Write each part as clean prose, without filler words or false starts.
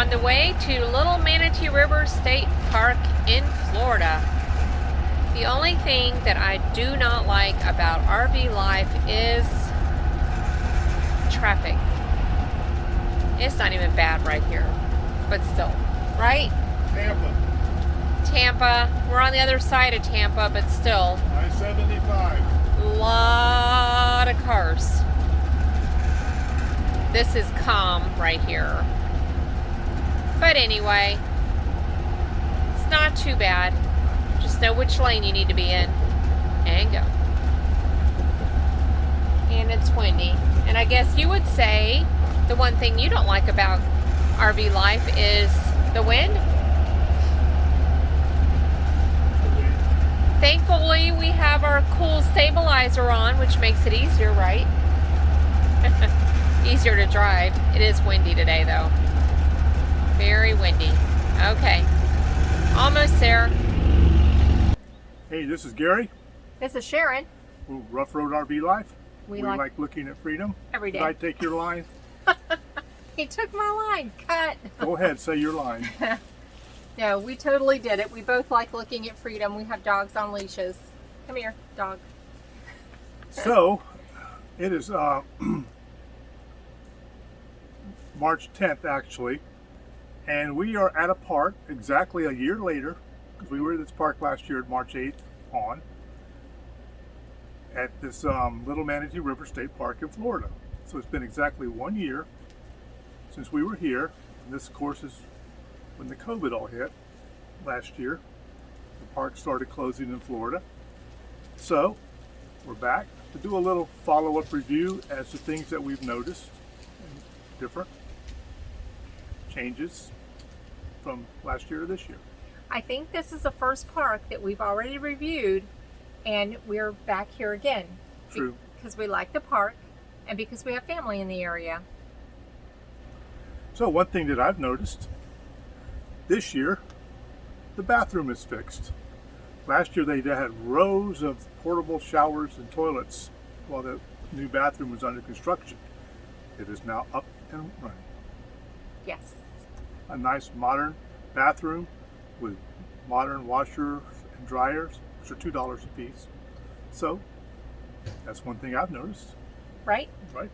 on the way to Little Manatee River State Park in Florida. The only thing that I do not like about RV life is traffic. It's not even bad right here, but still, right? Tampa. We're on the other side of Tampa, but still. I-75. Lot of cars. This is calm right here. But anyway, it's not too bad. Just know which lane you need to be in and go. And it's windy. And I guess you would say the one thing you don't like about RV life is the wind. Thankfully, we have our cool stabilizer on, which makes it easier, right? Easier to drive. It is windy today, though. Very windy. Okay. Almost there. Hey, this is Gary. This is Sharon. Ooh, Rough Road RV Life. We like looking at freedom. Every day. Did I take your line? He took my line. Cut. Go ahead, say your line. No, we totally did it. We both like looking at freedom. We have dogs on leashes. Come here, dog. So, it is March 10th, actually. And we are at a park exactly a year later, because we were at this park last year at March 8th on, at this Little Manatee River State Park in Florida. So it's been exactly 1 year since we were here. And this, of course, is when the COVID all hit last year. The park started closing in Florida. So we're back to do a little follow-up review as to things that we've noticed and different changes from last year to this year. I think this is the first park that we've already reviewed, and we're back here again. True. Because we like the park and because we have family in the area. So one thing that I've noticed this year, the bathroom is fixed. Last year they had rows of portable showers and toilets while the new bathroom was under construction. It is now up and running. Yes. A nice modern bathroom with modern washers and dryers, which are $2 a piece. So that's one thing I've noticed. Right? Right.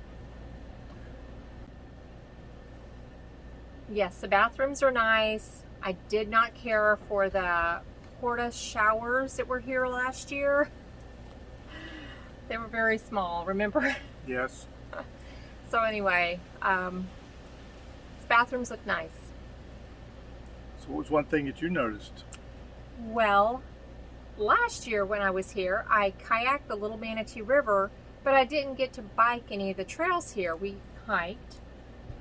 Yes, the bathrooms are nice. I did not care for the porta showers that were here last year. They were very small, remember? Yes. So anyway, these bathrooms look nice. So what was one thing that you noticed? Well, last year when I was here, I kayaked the Little Manatee River, but I didn't get to bike any of the trails here. We hiked.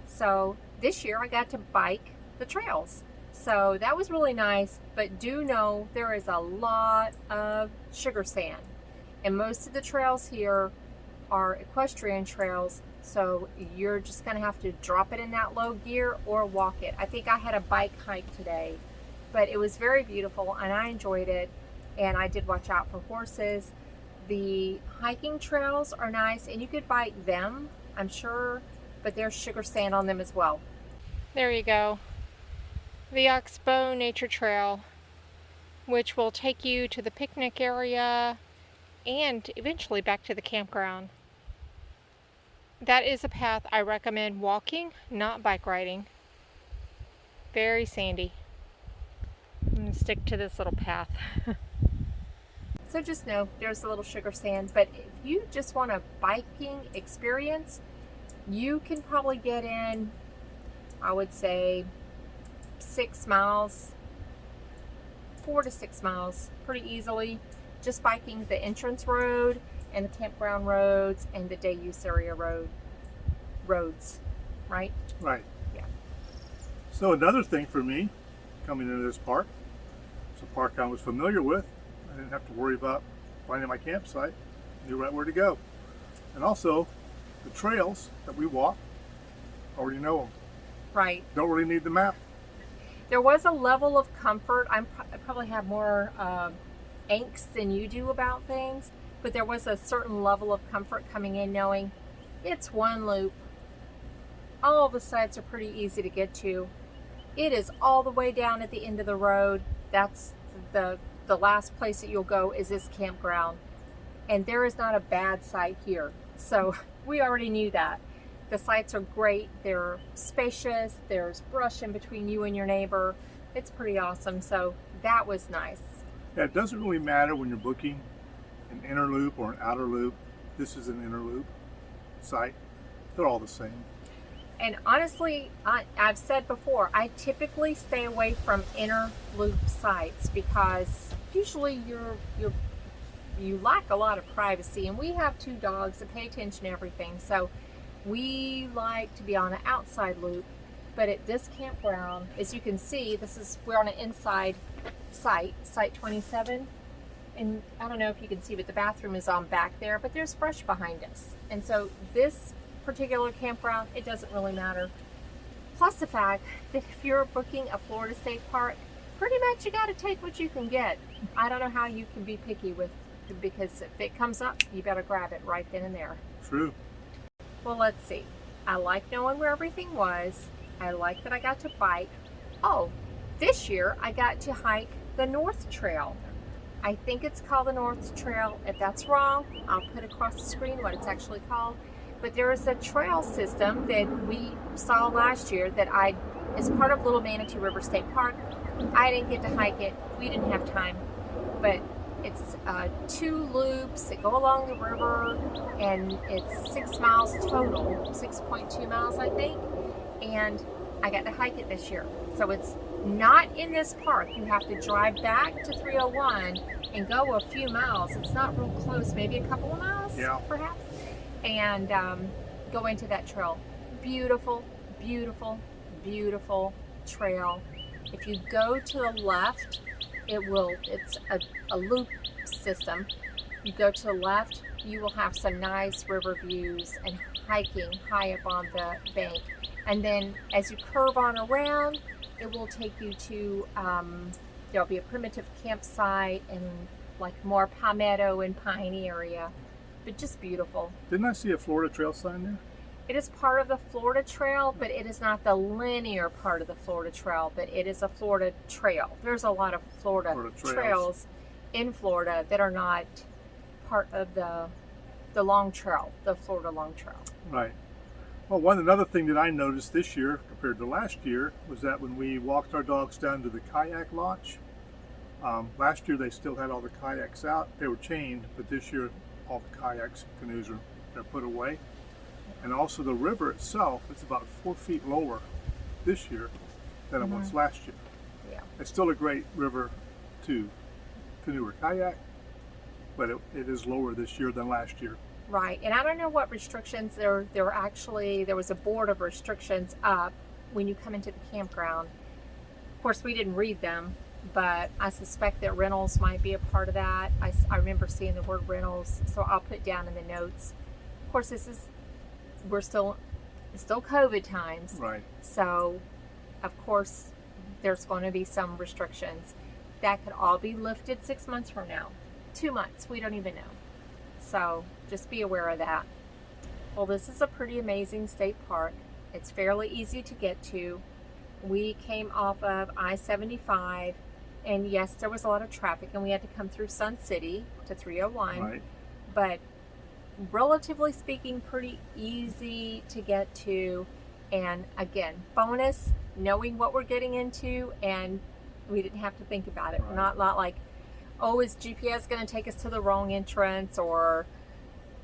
So this year I got to bike the trails. So that was really nice, but do know there is a lot of sugar sand. And most of the trails here are equestrian trails, so you're just gonna have to drop it in that low gear or walk it. I think I had a bike hike today, but it was very beautiful and I enjoyed it. And I did watch out for horses. The hiking trails are nice and you could bike them, I'm sure, but there's sugar sand on them as well. There you go. The Oxbow Nature Trail, which will take you to the picnic area and eventually back to the campground. That is a path I recommend walking, not bike riding. Very sandy. I'm going to stick to this little path. So just know there's a little sugar sand, but if you just want a biking experience, you can probably get in, I would say, 6 miles, 4 to 6 miles pretty easily, just biking the entrance road and the campground roads and the day use area roads, right? Right. Yeah. So another thing for me coming into this park, it's a park I was familiar with. I didn't have to worry about finding my campsite. I knew right where to go. And also the trails that we walk, I already know them. Right. Don't really need the map. There was a level of comfort. I probably have more angst than you do about things, but there was a certain level of comfort coming in knowing it's one loop. All the sites are pretty easy to get to. It is all the way down at the end of the road. That's the last place that you'll go is this campground. And there is not a bad site here. So we already knew that. The sites are great. They're spacious. There's brush in between you and your neighbor. It's pretty awesome. So that was nice. Yeah, it doesn't really matter when you're booking an inner loop or an outer loop. This is an inner loop site. They're all the same. And honestly, I've said before, I typically stay away from inner loop sites because usually you lack a lot of privacy, and we have 2 dogs that pay attention to everything. So we like to be on an outside loop. But at this campground, as you can see, we're on an inside site 27. And I don't know if you can see, but the bathroom is on back there, but there's brush behind us. And so this particular campground, it doesn't really matter. Plus the fact that if you're booking a Florida State Park, pretty much you got to take what you can get. I don't know how you can be picky because if it comes up, you better grab it right then and there. True. Well, let's see. I like knowing where everything was. I like that I got to bike. Oh, this year I got to hike the North Trail. I think it's called the North Trail. If that's wrong, I'll put across the screen what it's actually called. But there is a trail system that we saw last year that is part of Little Manatee River State Park. I didn't get to hike it. We didn't have time. But it's 2 loops that go along the river, and it's 6 miles total, 6.2 miles, I think. And I got to hike it this year. So it's not in this park. You have to drive back to 301 and go a few miles. It's not real close, maybe a couple of miles, perhaps. And go into that trail. Beautiful, beautiful, beautiful trail. If you go to the left, it's a loop system. You go to the left, you will have some nice river views and hiking high up on the bank. And then as you curve on around, it will take you to, there'll be a primitive campsite and like more palmetto and piney area, but just beautiful. Didn't I see a Florida Trail sign there? It is part of the Florida Trail, but it is not the linear part of the Florida Trail, but it is a Florida Trail. There's a lot of Florida trails in Florida that are not part of the Long Trail, the Florida Long Trail. Right. Well, another thing that I noticed this year compared to last year was that when we walked our dogs down to the kayak launch, last year they still had all the kayaks out. They were chained, but this year all the kayaks and canoes are put away. And also the river itself is about 4 feet lower this year than it was last year. Yeah. It's still a great river to canoe or kayak, but it is lower this year than last year. Right, and I don't know what restrictions there was a board of restrictions up when you come into the campground. Of course, we didn't read them, but I suspect that rentals might be a part of that. I remember seeing the word rentals, so I'll put down in the notes. Of course, we're still COVID times. Right. So, of course, there's going to be some restrictions. That could all be lifted 6 months from now. 2 months, we don't even know. So just be aware of that. Well, this is a pretty amazing state park. It's fairly easy to get to. We came off of I75, and yes, there was a lot of traffic, and we had to come through Sun City to 301. Right. But relatively speaking, pretty easy to get to. And again, bonus, knowing what we're getting into, and we didn't have to think about it. Right. Not like, oh, is GPS going to take us to the wrong entrance or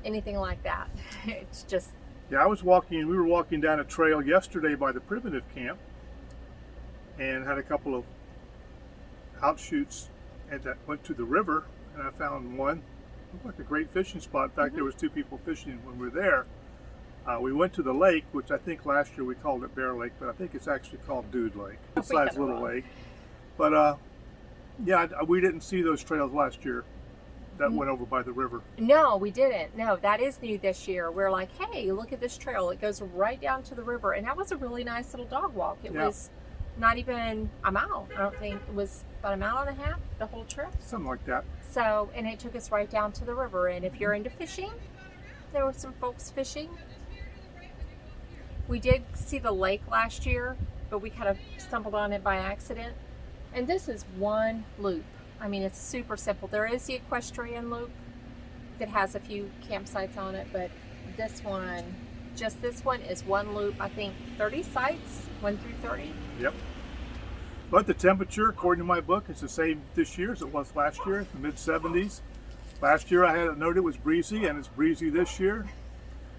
anything like that. It's just... Yeah, we were walking down a trail yesterday by the primitive camp and had a couple of outshoots that went to the river, and I found one. Looked like a great fishing spot. In fact, there was 2 people fishing when we were there. We went to the lake, which I think last year we called it Bear Lake, but I think it's actually called Dude Lake. It's a little lake. But yeah, we didn't see those trails last year that went over by the river. No, we didn't. No, that is new this year. We're like, hey, look at this trail. It goes right down to the river. And that was a really nice little dog walk. It was not even a mile. I don't think it was about a mile and a half, the whole trip. Something like that. So, and it took us right down to the river. And if you're into fishing, there were some folks fishing. We did see the lake last year, but we kind of stumbled on it by accident. And this is one loop. I mean, it's super simple. There is the equestrian loop that has a few campsites on it, but this one, just this one is one loop. I think 30 sites, 1 through 30. Yep. But the temperature, according to my book, is the same this year as it was last year, the mid-70s. Last year I had it noted it was breezy, and it's breezy this year.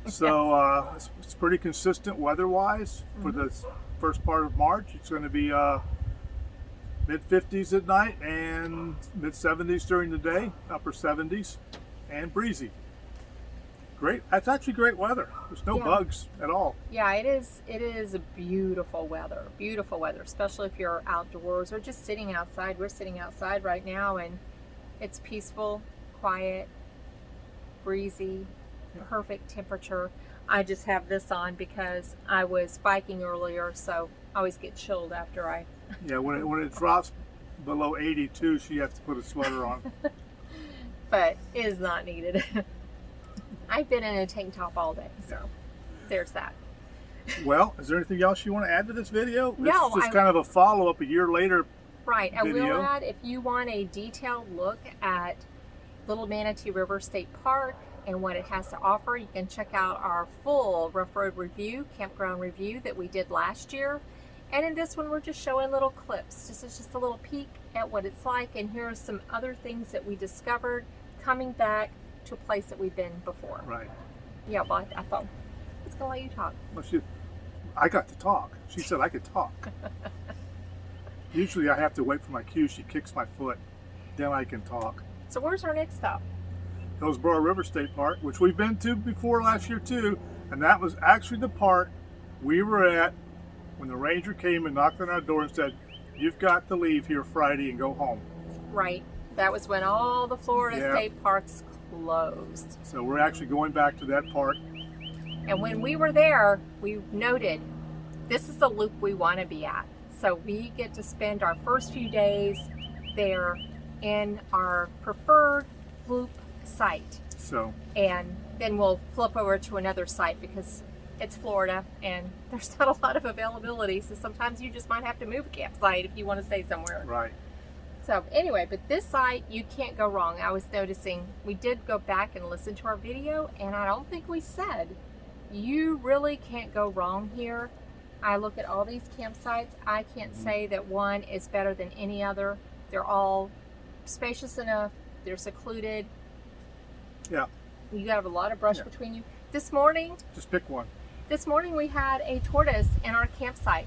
So it's pretty consistent weather-wise for the first part of March. It's going to be mid-50s at night and mid-70s during the day, upper 70s, and breezy. Great. That's actually great weather. There's no bugs at all. Yeah, it is. It is a beautiful weather. Beautiful weather, especially if you're outdoors or just sitting outside. We're sitting outside right now, and it's peaceful, quiet, breezy, perfect temperature. I just have this on because I was biking earlier, so I always get chilled after I. Yeah, when it drops below 82, she has to put a sweater on. But it is not needed. I've been in a tank top all day, so there's that. Well, is there anything else you want to add to this video? No, it's just kind of a follow-up a year later. Right. Video. I will add, if you want a detailed look at Little Manatee River State Park and what it has to offer, you can check out our full Rough Road review, campground review that we did last year. And in this one, we're just showing little clips. This is just a little peek at what it's like. And here are some other things that we discovered coming back to a place that we've been before. Right. Yeah, well, I thought, let's go let you talk. Well, I got to talk. She said I could talk. Usually I have to wait for my cue. She kicks my foot. Then I can talk. So where's our next stop? Hillsborough River State Park, which we've been to before last year too. And that was actually the park we were at when the ranger came and knocked on our door and said, "You've got to leave here Friday and go home." Right. That was when all the Florida state parks closed. So we're actually going back to that park. And when we were there, we noted this is the loop we want to be at. So we get to spend our first few days there in our preferred loop site. So. And then we'll flip over to another site because it's Florida and there's not a lot of availability. So sometimes you just might have to move a campsite if you want to stay somewhere. Right. So anyway, but this site, you can't go wrong. I was noticing, we did go back and listen to our video, and I don't think we said, you really can't go wrong here. I look at all these campsites. I can't say that one is better than any other. They're all spacious enough. They're secluded. Yeah. You have a lot of brush between you. This morning, just pick one. This morning we had a tortoise in our campsite.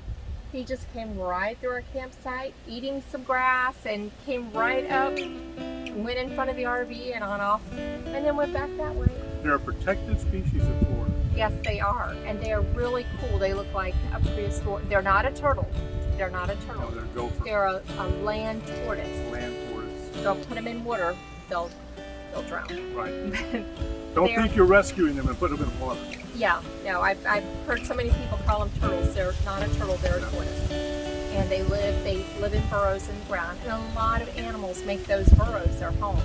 He just came right through our campsite, eating some grass, and came right up, went in front of the RV and on off, and then went back that way. They're a protected species of Florida. Yes, they are, and they are really cool. They look like a prehistoric. They're not a turtle. They're not a turtle. No, they're gopher. They're a land tortoise. Land tortoise. Don't put them in water. They'll drown. Right. Don't think you're rescuing them and put them in water. Yeah, no, I've heard so many people call them turtles. They're not a turtle, they're a tortoise. And they live in burrows in the ground. And a lot of animals make those burrows their home.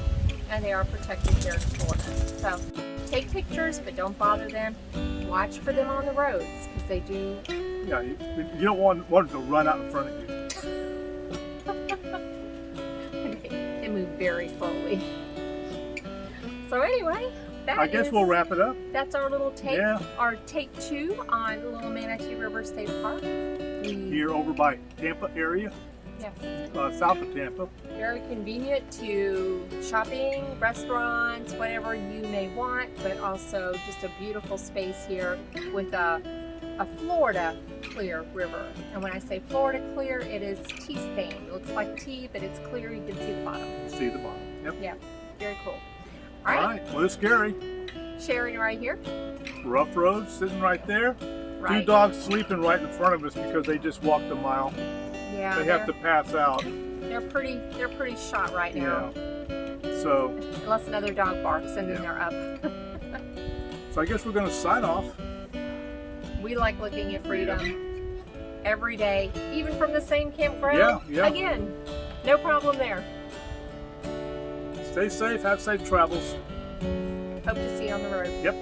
And they are protected here in Florida. So take pictures, but don't bother them. Watch for them on the roads, because they do. Yeah, you don't want them to run out in front of you. They move very slowly. So anyway, I guess we'll wrap it up. That's our little take, Yeah. our take 2 on Little Manatee River State Park. Here over by Tampa area. Yes. South of Tampa. Very convenient to shopping, restaurants, whatever you may want, but also just a beautiful space here with a Florida clear river. And when I say Florida clear, it is tea stained. It looks like tea, but it's clear. You can see the bottom. See the bottom. Yep. Yeah, very cool. All right. Well, it's scary. Sharon right here. Rough Road sitting right there. Right. 2 dogs sleeping right in front of us because they just walked a mile. Yeah, they have to pass out. They're pretty shot right now. Yeah. So. Unless another dog barks and then they're up. So I guess we're going to sign off. We like looking at freedom every day, even from the same campground. Yeah. Again, no problem there. Stay safe. Have safe travels. Hope to see you on the road. Yep.